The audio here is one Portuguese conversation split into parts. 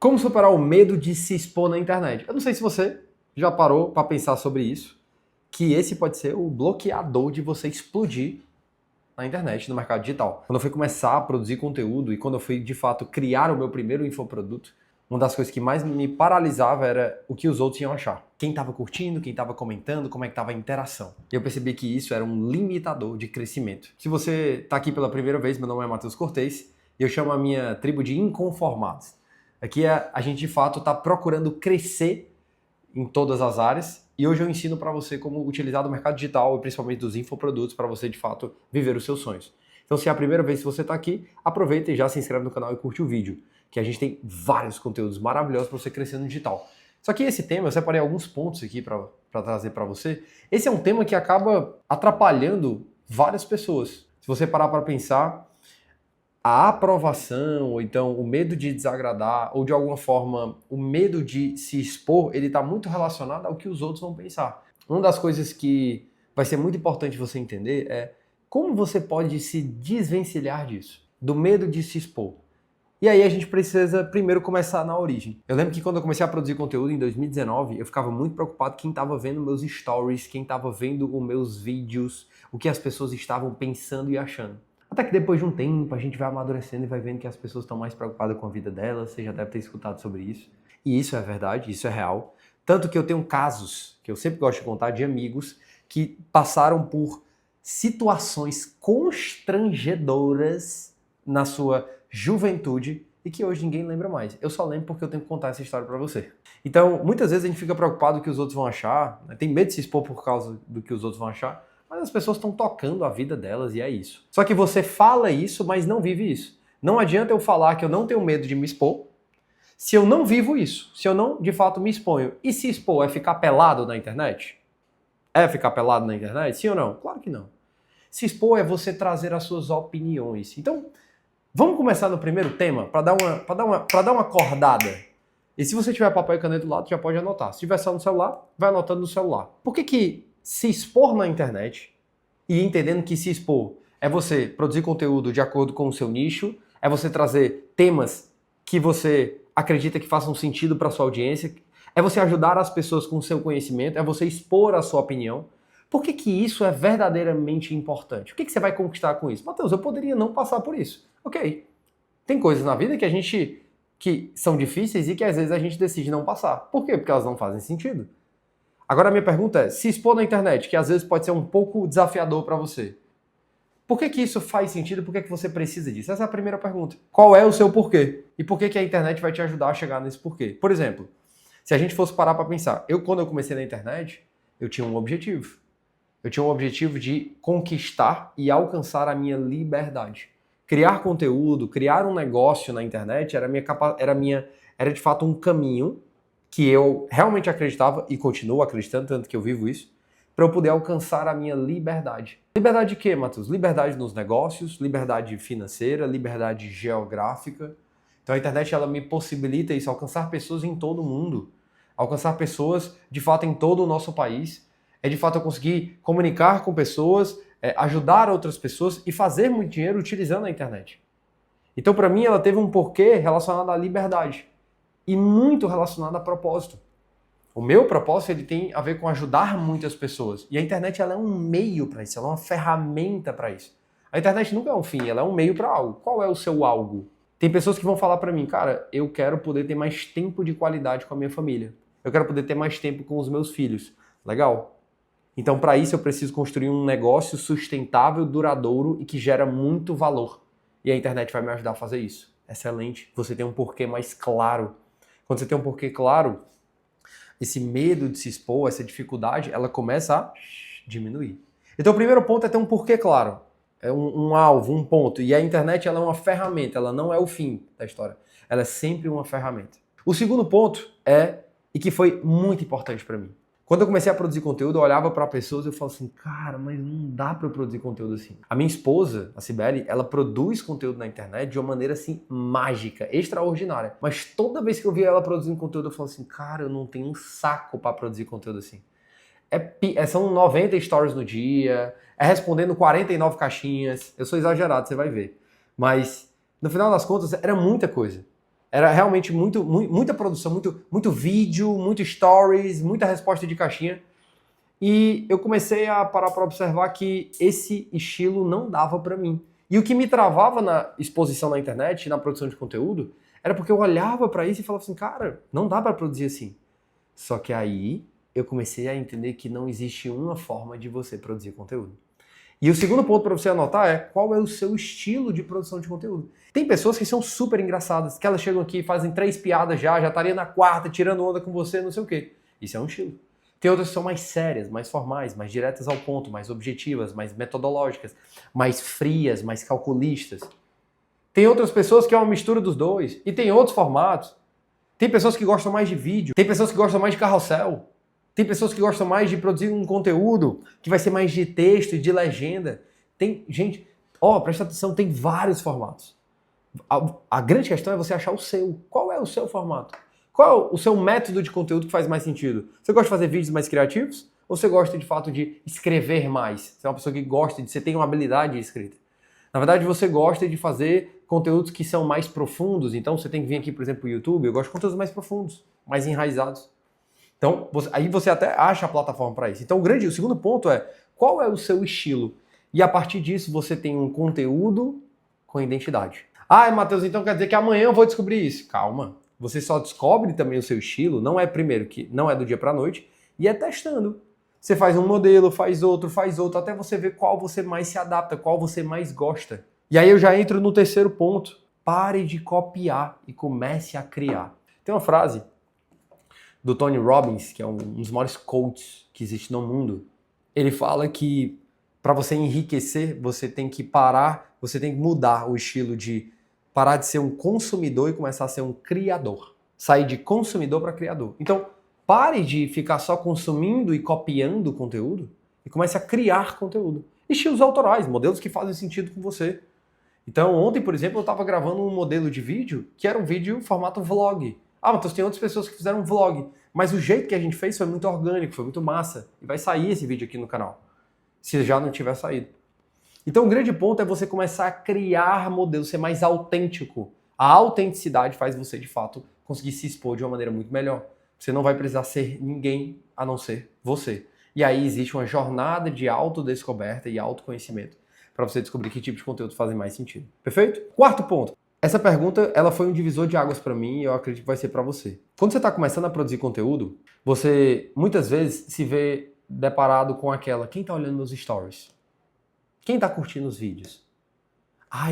Como superar o medo de se expor na internet? Eu não sei se você já parou para pensar sobre isso, que esse pode ser o bloqueador de você explodir na internet, no mercado digital. Quando eu fui começar a produzir conteúdo e quando eu fui, de fato, criar o meu primeiro infoproduto, uma das coisas que mais me paralisava era o que os outros iam achar. Quem estava curtindo, quem estava comentando, como é que estava a interação. E eu percebi que isso era um limitador de crescimento. Se você está aqui pela primeira vez, meu nome é Matheus Cortez e eu chamo a minha tribo de inconformados. Aqui a gente, de fato, está procurando crescer em todas as áreas e hoje eu ensino para você como utilizar o mercado digital e principalmente dos infoprodutos para você, de fato, viver os seus sonhos. Então, se é a primeira vez que você está aqui, aproveita e já se inscreve no canal e curte o vídeo, que a gente tem vários conteúdos maravilhosos para você crescer no digital. Só que esse tema, eu separei alguns pontos aqui para trazer para você. Esse é um tema que acaba atrapalhando várias pessoas. Se você parar para pensar, a aprovação, ou então o medo de desagradar, ou de alguma forma o medo de se expor, ele está muito relacionado ao que os outros vão pensar. Uma das coisas que vai ser muito importante você entender é como você pode se desvencilhar disso, do medo de se expor. E aí a gente precisa primeiro começar na origem. Eu lembro que quando eu comecei a produzir conteúdo em 2019, eu ficava muito preocupado quem estava vendo meus stories, quem estava vendo os meus vídeos, o que as pessoas estavam pensando e achando. Até que depois de um tempo a gente vai amadurecendo e vai vendo que as pessoas estão mais preocupadas com a vida delas, você já deve ter escutado sobre isso. E isso é verdade, isso é real. Tanto que eu tenho casos, que eu sempre gosto de contar, de amigos que passaram por situações constrangedoras na sua juventude e que hoje ninguém lembra mais. Eu só lembro porque eu tenho que contar essa história pra você. Então, muitas vezes a gente fica preocupado com o que os outros vão achar, né? Tem medo de se expor por causa do que os outros vão achar, mas as pessoas estão tocando a vida delas e é isso. Só que você fala isso, mas não vive isso. Não adianta eu falar que eu não tenho medo de me expor, se eu não vivo isso, se eu não, de fato, me exponho. E se expor é ficar pelado na internet? É ficar pelado na internet? Sim ou não? Claro que não. Se expor é você trazer as suas opiniões. Então, vamos começar no primeiro tema, para dar uma acordada. E se você tiver papel e caneta do lado, já pode anotar. Se tiver só no celular, vai anotando no celular. Por que se expor na internet e entendendo que se expor é você produzir conteúdo de acordo com o seu nicho, é você trazer temas que você acredita que façam sentido para sua audiência, é você ajudar as pessoas com o seu conhecimento, é você expor a sua opinião. Por que isso é verdadeiramente importante? O que você vai conquistar com isso? Matheus, eu poderia não passar por isso. Ok. Tem coisas na vida que são difíceis e que às vezes a gente decide não passar. Por quê? Porque elas não fazem sentido. Agora a minha pergunta é, se expor na internet, que às vezes pode ser um pouco desafiador para você, por que isso faz sentido? Por que você precisa disso? Essa é a primeira pergunta. Qual é o seu porquê? E por que a internet vai te ajudar a chegar nesse porquê? Por exemplo, se a gente fosse parar para pensar, quando eu comecei na internet, eu tinha um objetivo. Eu tinha um objetivo de conquistar e alcançar a minha liberdade. Criar conteúdo, criar um negócio na internet era de fato um caminho que eu realmente acreditava e continuo acreditando, tanto que eu vivo isso, para eu poder alcançar a minha liberdade. Liberdade de quê, Matheus? Liberdade nos negócios, liberdade financeira, liberdade geográfica. Então a internet ela me possibilita isso, alcançar pessoas em todo o mundo, alcançar pessoas de fato em todo o nosso país. É de fato eu conseguir comunicar com pessoas, ajudar outras pessoas e fazer muito dinheiro utilizando a internet. Então para mim ela teve um porquê relacionado à liberdade e muito relacionado a propósito. O meu propósito ele tem a ver com ajudar muitas pessoas. E a internet ela é um meio para isso, ela é uma ferramenta para isso. A internet nunca é um fim, ela é um meio para algo. Qual é o seu algo? Tem pessoas que vão falar para mim, cara, eu quero poder ter mais tempo de qualidade com a minha família. Eu quero poder ter mais tempo com os meus filhos. Legal? Então para isso eu preciso construir um negócio sustentável, duradouro e que gera muito valor. E a internet vai me ajudar a fazer isso. Excelente. Você tem um porquê mais claro. Quando você tem um porquê claro, esse medo de se expor, essa dificuldade, ela começa a diminuir. Então o primeiro ponto é ter um porquê claro. É um alvo, um ponto. E a internet ela é uma ferramenta, ela não é o fim da história. Ela é sempre uma ferramenta. O segundo ponto e que foi muito importante para mim. Quando eu comecei a produzir conteúdo, eu olhava para pessoas e eu falava assim, cara, mas não dá para eu produzir conteúdo assim. A minha esposa, a Cibele, ela produz conteúdo na internet de uma maneira assim mágica, extraordinária. Mas toda vez que eu via ela produzindo conteúdo, eu falava assim, cara, eu não tenho um saco para produzir conteúdo assim. São 90 stories no dia, respondendo 49 caixinhas. Eu sou exagerado, você vai ver. Mas, no final das contas, era muita coisa. Era realmente muita produção, muito vídeo, muito stories, muita resposta de caixinha. E eu comecei a parar para observar que esse estilo não dava para mim. E o que me travava na exposição na internet, na produção de conteúdo, era porque eu olhava para isso e falava assim, cara, não dá para produzir assim. Só que aí eu comecei a entender que não existe uma forma de você produzir conteúdo. E o segundo ponto para você anotar é qual é o seu estilo de produção de conteúdo. Tem pessoas que são super engraçadas, que elas chegam aqui e fazem 3 piadas já estaria na 4ª tirando onda com você, não sei o quê. Isso é um estilo. Tem outras que são mais sérias, mais formais, mais diretas ao ponto, mais objetivas, mais metodológicas, mais frias, mais calculistas. Tem outras pessoas que é uma mistura dos dois. E tem outros formatos. Tem pessoas que gostam mais de vídeo, tem pessoas que gostam mais de carrossel, tem pessoas que gostam mais de produzir um conteúdo que vai ser mais de texto e de legenda. Tem, gente, presta atenção, tem vários formatos. A grande questão é você achar o seu. Qual é o seu formato? Qual é o seu método de conteúdo que faz mais sentido? Você gosta de fazer vídeos mais criativos? Ou você gosta de fato de escrever mais? Você é uma pessoa que gosta você tem uma habilidade de escrita. Na verdade, você gosta de fazer conteúdos que são mais profundos. Então, você tem que vir aqui, por exemplo, para o YouTube. Eu gosto de conteúdos mais profundos, mais enraizados. Então, aí você até acha a plataforma para isso. Então, o segundo ponto é, qual é o seu estilo? E a partir disso, você tem um conteúdo com identidade. Matheus, então quer dizer que amanhã eu vou descobrir isso. Calma. Você só descobre também o seu estilo, não é primeiro que não é do dia para a noite, e é testando. Você faz um modelo, faz outro, até você ver qual você mais se adapta, qual você mais gosta. E aí eu já entro no terceiro ponto. Pare de copiar e comece a criar. Tem uma frase do Tony Robbins, que é um dos maiores coaches que existe no mundo. Ele fala que para você enriquecer, você tem que parar, você tem que mudar o estilo de parar de ser um consumidor e começar a ser um criador. Sair de consumidor para criador. Então, pare de ficar só consumindo e copiando conteúdo e comece a criar conteúdo. Estilos autorais, modelos que fazem sentido com você. Então, ontem, por exemplo, eu estava gravando um modelo de vídeo que era um vídeo formato vlog. Mas tem outras pessoas que fizeram vlog, mas o jeito que a gente fez foi muito orgânico, foi muito massa. E vai sair esse vídeo aqui no canal, se já não tiver saído. Então, o grande ponto é você começar a criar modelos, ser mais autêntico. A autenticidade faz você, de fato, conseguir se expor de uma maneira muito melhor. Você não vai precisar ser ninguém a não ser você. E aí existe uma jornada de autodescoberta e autoconhecimento para você descobrir que tipo de conteúdo faz mais sentido. Perfeito? Quarto ponto. Essa pergunta, ela foi um divisor de águas para mim e eu acredito que vai ser para você. Quando você está começando a produzir conteúdo, você muitas vezes se vê deparado com aquela, quem está olhando meus stories? Quem está curtindo os vídeos?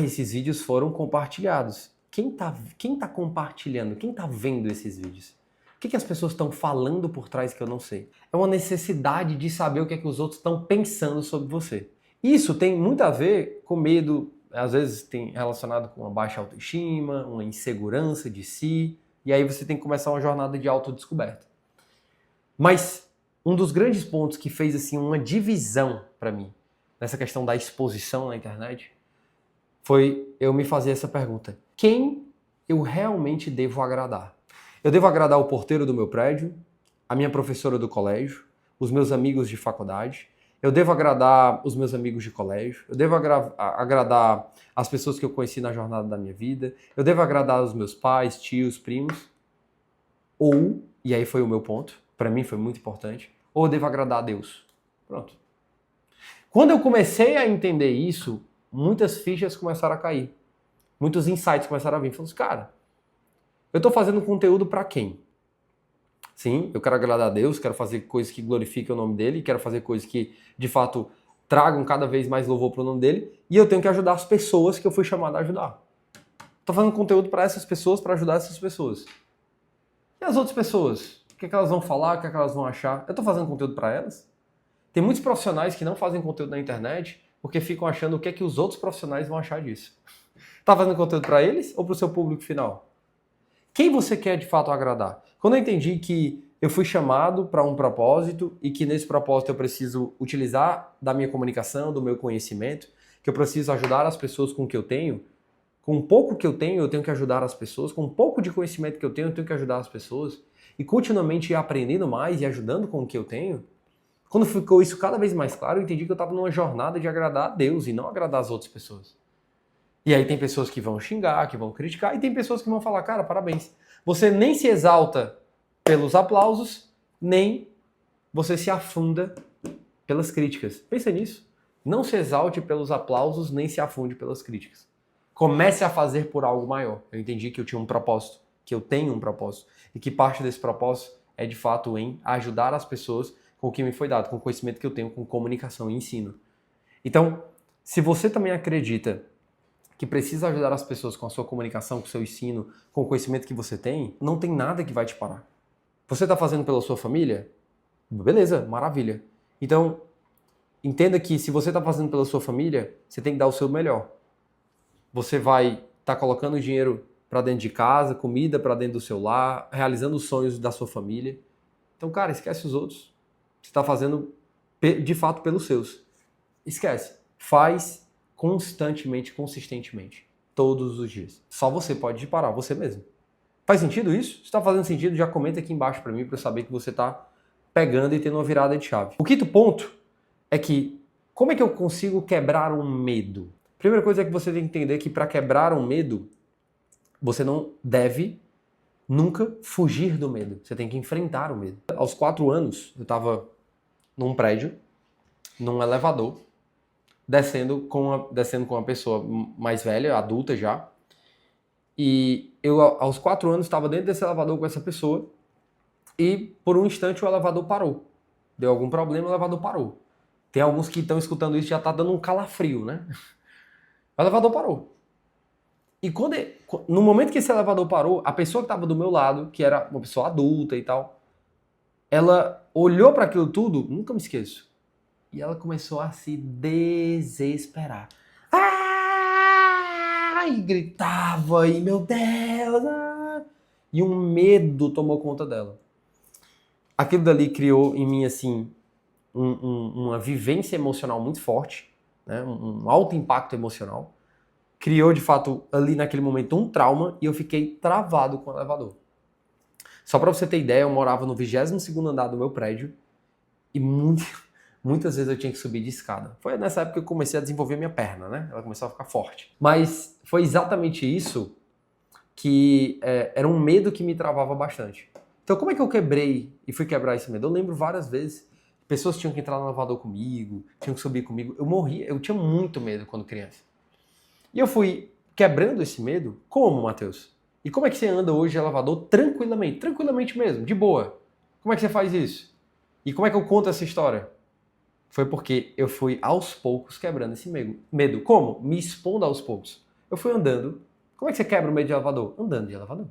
Esses vídeos foram compartilhados. Quem tá compartilhando? Quem está vendo esses vídeos? O que as pessoas estão falando por trás que eu não sei? É uma necessidade de saber o que é que os outros estão pensando sobre você. Isso tem muito a ver com medo, às vezes tem relacionado com uma baixa autoestima, uma insegurança de si, e aí você tem que começar uma jornada de autodescoberta. Mas um dos grandes pontos que fez assim uma divisão para mim nessa questão da exposição na internet foi eu me fazer essa pergunta: quem eu realmente devo agradar? Eu devo agradar o porteiro do meu prédio, a minha professora do colégio, os meus amigos de faculdade, eu devo agradar os meus amigos de colégio, eu devo agradar as pessoas que eu conheci na jornada da minha vida, eu devo agradar os meus pais, tios, primos, ou, e aí foi o meu ponto, para mim foi muito importante, ou eu devo agradar a Deus. Pronto. Quando eu comecei a entender isso, muitas fichas começaram a cair. Muitos insights começaram a vir. Falei assim, cara, eu estou fazendo conteúdo para quem? Sim, eu quero agradar a Deus, quero fazer coisas que glorifiquem o nome dele, quero fazer coisas que, de fato, tragam cada vez mais louvor para o nome dele, e eu tenho que ajudar as pessoas que eu fui chamado a ajudar. Estou fazendo conteúdo para essas pessoas, para ajudar essas pessoas. E as outras pessoas? O que é que elas vão falar? O que é que elas vão achar? Eu estou fazendo conteúdo para elas? Tem muitos profissionais que não fazem conteúdo na internet porque ficam achando o que é que os outros profissionais vão achar disso. Está fazendo conteúdo para eles ou para o seu público final? Quem você quer de fato agradar? Quando eu entendi que eu fui chamado para um propósito e que nesse propósito eu preciso utilizar da minha comunicação, do meu conhecimento, que eu preciso ajudar as pessoas com o que eu tenho, com o pouco que eu tenho que ajudar as pessoas, com o pouco de conhecimento que eu tenho que ajudar as pessoas, e continuamente ir aprendendo mais e ajudando com o que eu tenho, quando ficou isso cada vez mais claro, eu entendi que eu estava numa jornada de agradar a Deus e não agradar as outras pessoas. E aí tem pessoas que vão xingar, que vão criticar, e tem pessoas que vão falar, cara, parabéns. Você nem se exalta pelos aplausos, nem você se afunda pelas críticas. Pensa nisso. Não se exalte pelos aplausos, nem se afunde pelas críticas. Comece a fazer por algo maior. Eu entendi que eu tinha um propósito, que eu tenho um propósito, e que parte desse propósito é de fato em ajudar as pessoas com o que me foi dado, com o conhecimento que eu tenho com comunicação e ensino. Então, se você também acredita que precisa ajudar as pessoas com a sua comunicação, com o seu ensino, com o conhecimento que você tem, não tem nada que vai te parar. Você está fazendo pela sua família? Beleza, maravilha. Então, entenda que se você está fazendo pela sua família, você tem que dar o seu melhor. Você vai estar colocando dinheiro para dentro de casa, comida para dentro do seu lar, realizando os sonhos da sua família. Então, cara, esquece os outros. Você está fazendo de fato pelos seus. Esquece. Faz constantemente, consistentemente, todos os dias. Só você pode parar, você mesmo. Faz sentido isso? Se está fazendo sentido, já comenta aqui embaixo para mim, para eu saber que você está pegando e tendo uma virada de chave. O quinto ponto é que, como é que eu consigo quebrar um medo? Primeira coisa é que você tem que entender que para quebrar um medo, você não deve nunca fugir do medo. Você tem que enfrentar o medo. Aos 4 anos, eu estava num prédio, num elevador, descendo com uma pessoa mais velha, adulta já. E eu, aos 4 anos, estava dentro desse elevador com essa pessoa e, por um instante, o elevador parou. Deu algum problema, o elevador parou. Tem alguns que estão escutando isso e já está dando um calafrio, né? O elevador parou. E no momento que esse elevador parou, a pessoa que estava do meu lado, que era uma pessoa adulta e tal, ela olhou para aquilo tudo, nunca me esqueço, e ela começou a se desesperar. Ah! E gritava, e meu Deus! Ah! E um medo tomou conta dela. Aquilo dali criou em mim, assim, uma vivência emocional muito forte, né? Um alto impacto emocional. Criou, de fato, ali naquele momento um trauma e eu fiquei travado com o elevador. Só para você ter ideia, eu morava no 22º andar do meu prédio e muitas vezes eu tinha que subir de escada. Foi nessa época que eu comecei a desenvolver minha perna, né? Ela começou a ficar forte. Mas foi exatamente isso que era um medo que me travava bastante. Então como é que eu quebrei e fui quebrar esse medo? Eu lembro várias vezes, pessoas tinham que entrar no elevador comigo, tinham que subir comigo. Eu morria, eu tinha muito medo quando criança. E eu fui quebrando esse medo. Como, Matheus? E como é que você anda hoje de elevador tranquilamente? Tranquilamente mesmo, de boa. Como é que você faz isso? E como é que eu conto essa história? Foi porque eu fui aos poucos quebrando esse medo. Como? Me expondo aos poucos. Eu fui andando. Como é que você quebra o medo de elevador? Andando de elevador.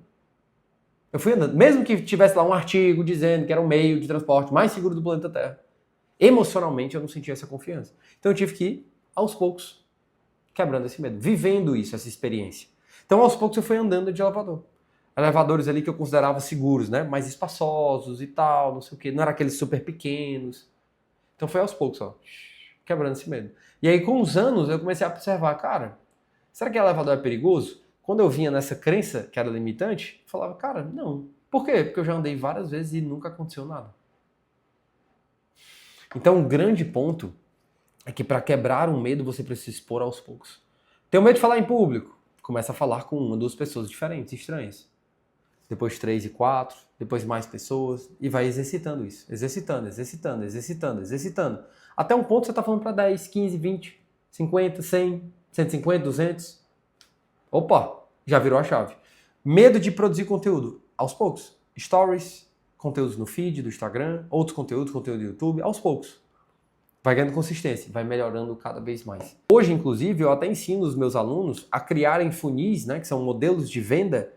Eu fui andando. Mesmo que tivesse lá um artigo dizendo que era o meio de transporte mais seguro do planeta Terra, emocionalmente eu não sentia essa confiança. Então eu tive que ir aos poucos quebrando esse medo, vivendo isso, essa experiência. Então, aos poucos, eu fui andando de elevador. Elevadores ali que eu considerava seguros, né? Mais espaçosos e tal, não sei o quê. Não eram aqueles super pequenos. Então, foi aos poucos, ó, quebrando esse medo. E aí, com os anos, eu comecei a observar, cara, será que elevador é perigoso? Quando eu vinha nessa crença que era limitante, eu falava, cara, não. Por quê? Porque eu já andei várias vezes e nunca aconteceu nada. Então, um grande ponto é que para quebrar um medo você precisa expor aos poucos. Tenho medo de falar em público? Começa a falar com uma, duas pessoas diferentes, estranhas. Depois 3 e 4, depois mais pessoas e vai exercitando isso. Exercitando, exercitando, exercitando, exercitando. Até um ponto você está falando para 10, 15, 20, 50, 100, 150, 200. Opa, já virou a chave. Medo de produzir conteúdo? Aos poucos. Stories, conteúdos no feed do Instagram, outros conteúdos, conteúdo do YouTube, aos poucos. Vai ganhando consistência, vai melhorando cada vez mais. Hoje, inclusive, eu até ensino os meus alunos a criarem funis, né, que são modelos de venda,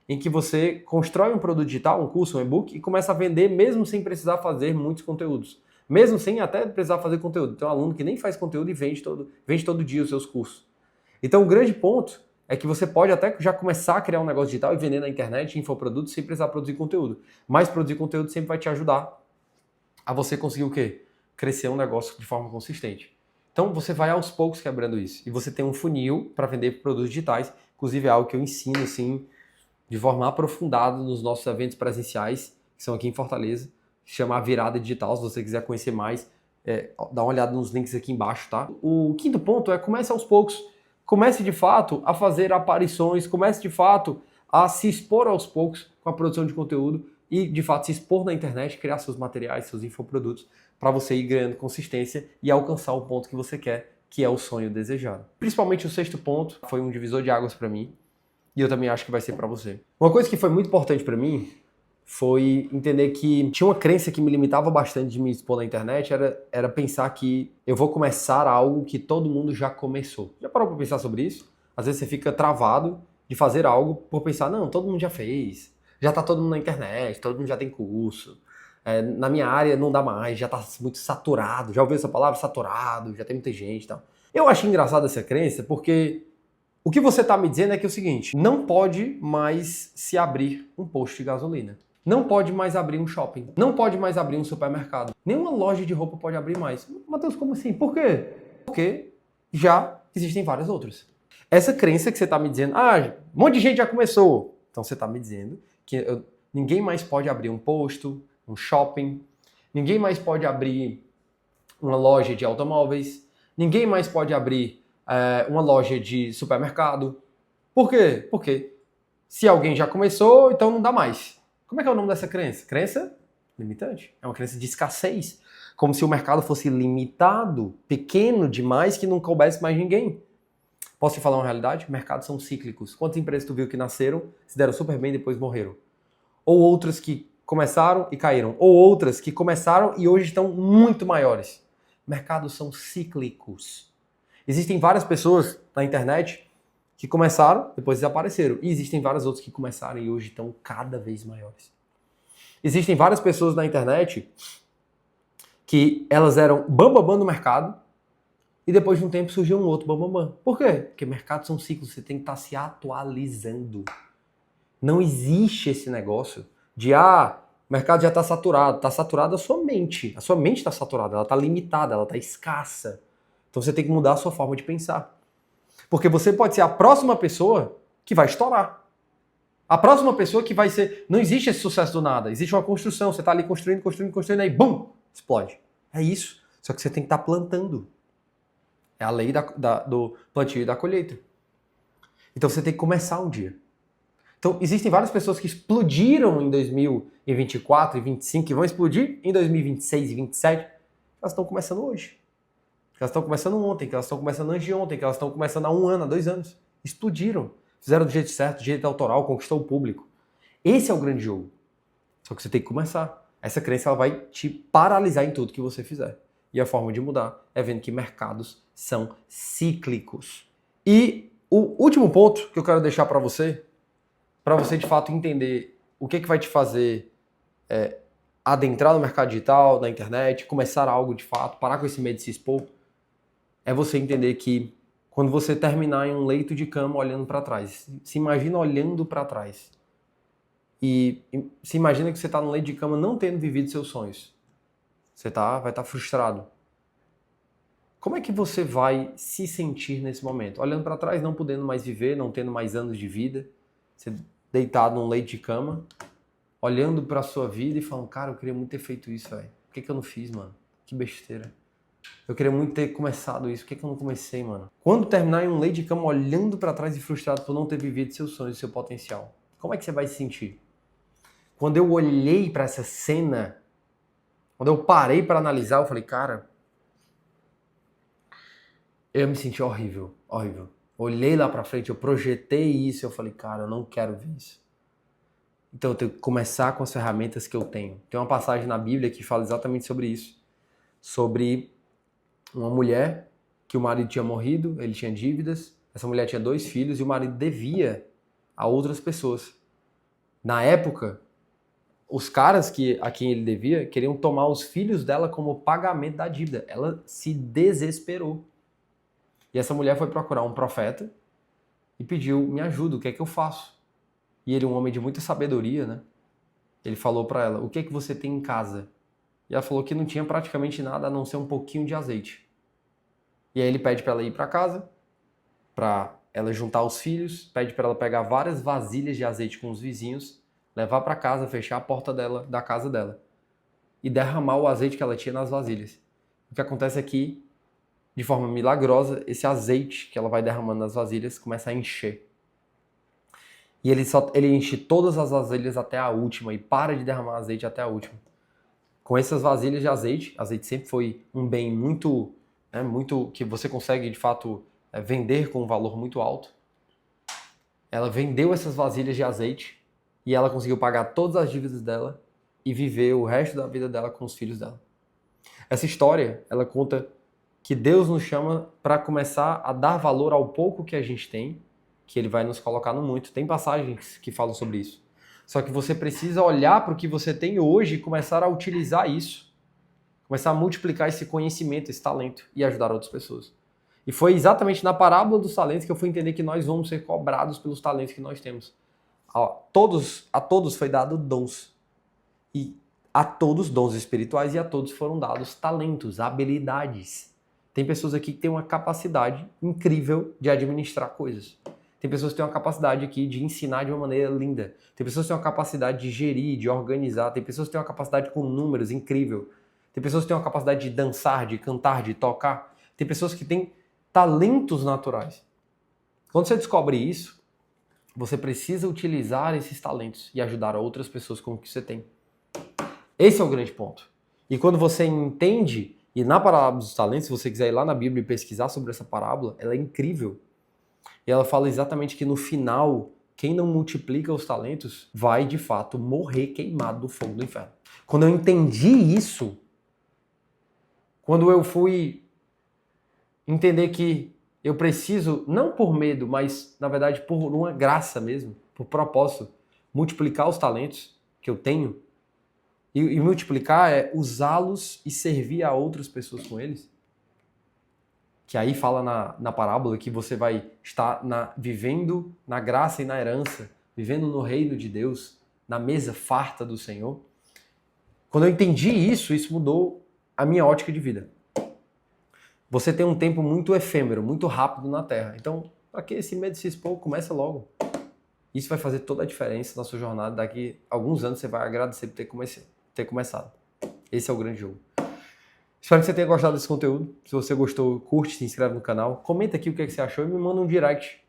em que você constrói um produto digital, um curso, um e-book, e começa a vender mesmo sem precisar fazer muitos conteúdos. Mesmo sem até precisar fazer conteúdo. Tem um aluno que nem faz conteúdo e vende todo dia os seus cursos. Então, o grande ponto é que você pode até já começar a criar um negócio digital e vender na internet, infoprodutos, sem precisar produzir conteúdo. Mas produzir conteúdo sempre vai te ajudar a você conseguir o quê? Crescer um negócio de forma consistente. Então você vai aos poucos quebrando isso. E você tem um funil para vender produtos digitais. Inclusive é algo que eu ensino assim, de forma aprofundada nos nossos eventos presenciais, que são aqui em Fortaleza, que se chama A Virada Digital. Se você quiser conhecer mais, dá uma olhada nos links aqui embaixo, tá? O quinto ponto é comece aos poucos. Comece de fato a fazer aparições, comece de fato a se expor aos poucos com a produção de conteúdo e de fato se expor na internet, criar seus materiais, seus infoprodutos, para você ir ganhando consistência e alcançar o ponto que você quer, que é o sonho desejado. Principalmente o sexto ponto foi um divisor de águas para mim e eu também acho que vai ser para você. Uma coisa que foi muito importante para mim foi entender que tinha uma crença que me limitava bastante de me expor na internet, era pensar que eu vou começar algo que todo mundo já começou. Já parou para pensar sobre isso? Às vezes você fica travado de fazer algo por pensar, não, todo mundo já fez, já tá todo mundo na internet, todo mundo já tem curso, na minha área não dá mais, já tá muito saturado, já ouviu essa palavra? Saturado, já tem muita gente e tal. Eu acho engraçado essa crença porque o que você tá me dizendo é que é o seguinte, não pode mais se abrir um posto de gasolina. Não pode mais abrir um shopping. Não pode mais abrir um supermercado. Nenhuma loja de roupa pode abrir mais. Matheus, como assim? Por quê? Porque já existem várias outras. Essa crença que você está me dizendo, um monte de gente já começou. Então você está me dizendo que ninguém mais pode abrir um posto, um shopping, ninguém mais pode abrir uma loja de automóveis, ninguém mais pode abrir uma loja de supermercado. Por quê? Porque se alguém já começou, então não dá mais. Como é que é o nome dessa crença? Crença limitante. É uma crença de escassez. Como se o mercado fosse limitado, pequeno demais, que não coubesse mais ninguém. Posso te falar uma realidade? Mercados são cíclicos. Quantas empresas tu viu que nasceram, se deram super bem e depois morreram? Ou outras que começaram e caíram. Ou outras que começaram e hoje estão muito maiores. Mercados são cíclicos. Existem várias pessoas na internet que começaram, depois desapareceram. E existem várias outras que começaram e hoje estão cada vez maiores. Existem várias pessoas na internet que elas eram bambambam no mercado e depois de um tempo surgiu um outro bambambam. Por quê? Porque mercados são ciclos, você tem que estar se atualizando. Não existe esse negócio de, o mercado já está saturado. Está saturado a sua mente. A sua mente está saturada, ela está limitada, ela está escassa. Então você tem que mudar a sua forma de pensar. Porque você pode ser a próxima pessoa que vai estourar. A próxima pessoa que vai ser... Não existe esse sucesso do nada. Existe uma construção. Você está ali construindo, aí bum! Explode. É isso. Só que você tem que estar plantando. É a lei do plantio e da colheita. Então você tem que começar um dia. Então existem várias pessoas que explodiram em 2024 e 2025, que vão explodir em 2026 e 2027. Elas estão começando hoje. Que elas estão começando ontem, que elas estão começando antes de ontem, que elas estão começando há 1 ano, há 2 anos. Explodiram. Fizeram do jeito certo, do jeito autoral, conquistou o público. Esse é o grande jogo. Só que você tem que começar. Essa crença ela vai te paralisar em tudo que você fizer. E a forma de mudar é vendo que mercados são cíclicos. E o último ponto que eu quero deixar para você de fato entender o que vai te fazer adentrar no mercado digital, na internet, começar algo de fato, parar com esse medo de se expor, é você entender que quando você terminar em um leito de cama olhando para trás, se imagina olhando para trás e se imagina que você está no leito de cama não tendo vivido seus sonhos. Você vai estar frustrado. Como é que você vai se sentir nesse momento? Olhando para trás, não podendo mais viver, não tendo mais anos de vida, você deitado num leito de cama, olhando para sua vida e falando, cara, eu queria muito ter feito isso, velho. Por que eu não fiz, mano? Que besteira. Eu queria muito ter começado isso. Por que eu não comecei, mano? Quando terminar em um leito de cama olhando para trás e frustrado por não ter vivido seus sonhos e seu potencial, como é que você vai se sentir? Quando eu olhei para essa cena, quando eu parei para analisar, eu falei, cara, eu me senti horrível, horrível. Olhei lá para frente, eu projetei isso, eu falei, cara, eu não quero ver isso. Então eu tenho que começar com as ferramentas que eu tenho. Tem uma passagem na Bíblia que fala exatamente sobre isso. Sobre uma mulher que o marido tinha morrido, ele tinha dívidas, essa mulher tinha 2 filhos e o marido devia a outras pessoas. Na época, os caras a quem ele devia queriam tomar os filhos dela como pagamento da dívida. Ela se desesperou. E essa mulher foi procurar um profeta e pediu, me ajuda, o que é que eu faço? E ele, um homem de muita sabedoria, né? Ele falou para ela, o que é que você tem em casa? E ela falou que não tinha praticamente nada a não ser um pouquinho de azeite. E aí ele pede para ela ir para casa, para ela juntar os filhos, pede para ela pegar várias vasilhas de azeite com os vizinhos, levar para casa, fechar a porta da casa dela e derramar o azeite que ela tinha nas vasilhas. O que acontece é que de forma milagrosa, esse azeite que ela vai derramando nas vasilhas começa a encher. E ele enche todas as vasilhas até a última e para de derramar azeite até a última. Com essas vasilhas de azeite sempre foi um bem muito que você consegue de fato vender com um valor muito alto. Ela vendeu essas vasilhas de azeite e ela conseguiu pagar todas as dívidas dela e viver o resto da vida dela com os filhos dela. Essa história, ela conta que Deus nos chama para começar a dar valor ao pouco que a gente tem, que Ele vai nos colocar no muito. Tem passagens que falam sobre isso. Só que você precisa olhar para o que você tem hoje e começar a utilizar isso. Começar a multiplicar esse conhecimento, esse talento e ajudar outras pessoas. E foi exatamente na parábola dos talentos que eu fui entender que nós vamos ser cobrados pelos talentos que nós temos. A todos foi dado dons. E a todos dons espirituais e a todos foram dados talentos, habilidades. Tem pessoas aqui que têm uma capacidade incrível de administrar coisas. Tem pessoas que têm uma capacidade aqui de ensinar de uma maneira linda. Tem pessoas que têm uma capacidade de gerir, de organizar. Tem pessoas que têm uma capacidade com números incrível. Tem pessoas que têm uma capacidade de dançar, de cantar, de tocar. Tem pessoas que têm talentos naturais. Quando você descobre isso, você precisa utilizar esses talentos e ajudar outras pessoas com o que você tem. Esse é o grande ponto. E quando você entende, e na parábola dos talentos, se você quiser ir lá na Bíblia e pesquisar sobre essa parábola, ela é incrível. E ela fala exatamente que no final, quem não multiplica os talentos vai de fato morrer queimado no fogo do inferno. Quando eu entendi isso, quando eu fui entender que eu preciso, não por medo, mas na verdade por uma graça mesmo, por propósito, multiplicar os talentos que eu tenho, e multiplicar é usá-los e servir a outras pessoas com eles. Que aí fala na parábola que você vai estar vivendo na graça e na herança, vivendo no reino de Deus, na mesa farta do Senhor. Quando eu entendi isso mudou a minha ótica de vida. Você tem um tempo muito efêmero, muito rápido na Terra. Então, para que esse medo de se expor? Começa logo. Isso vai fazer toda a diferença na sua jornada. Daqui a alguns anos você vai agradecer por ter começado. Esse é o grande jogo. Espero que você tenha gostado desse conteúdo. Se você gostou, curte, se inscreve no canal. Comenta aqui o que você achou e me manda um direct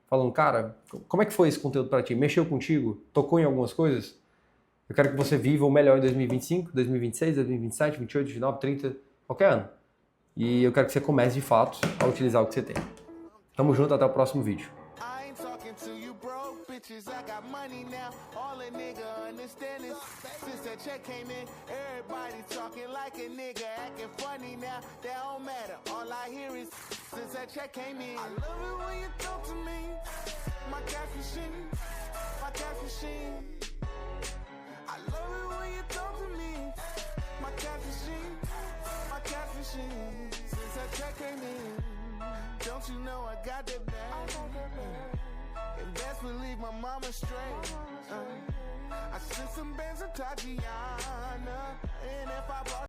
falando, cara, como é que foi esse conteúdo para ti? Mexeu contigo? Tocou em algumas coisas? Eu quero que você viva o melhor em 2025, 2026, 2027, 2028, 2029, 30, qualquer ano. E eu quero que você comece de fato a utilizar o que você tem. Tamo junto, até o próximo vídeo. Bitches, I got money now, all a nigga understand it. Since that check came in, everybody talking like a nigga, acting funny now, that don't matter, all I hear is, since that check came in. I love it when you talk to me, my cash machine, my cash machine. I love it when you talk to me, my cash machine, my cash machine. Since that check came in, don't you know I got that bag? And best believe my mama straight. I sent some bands to Tatiana, and if I brought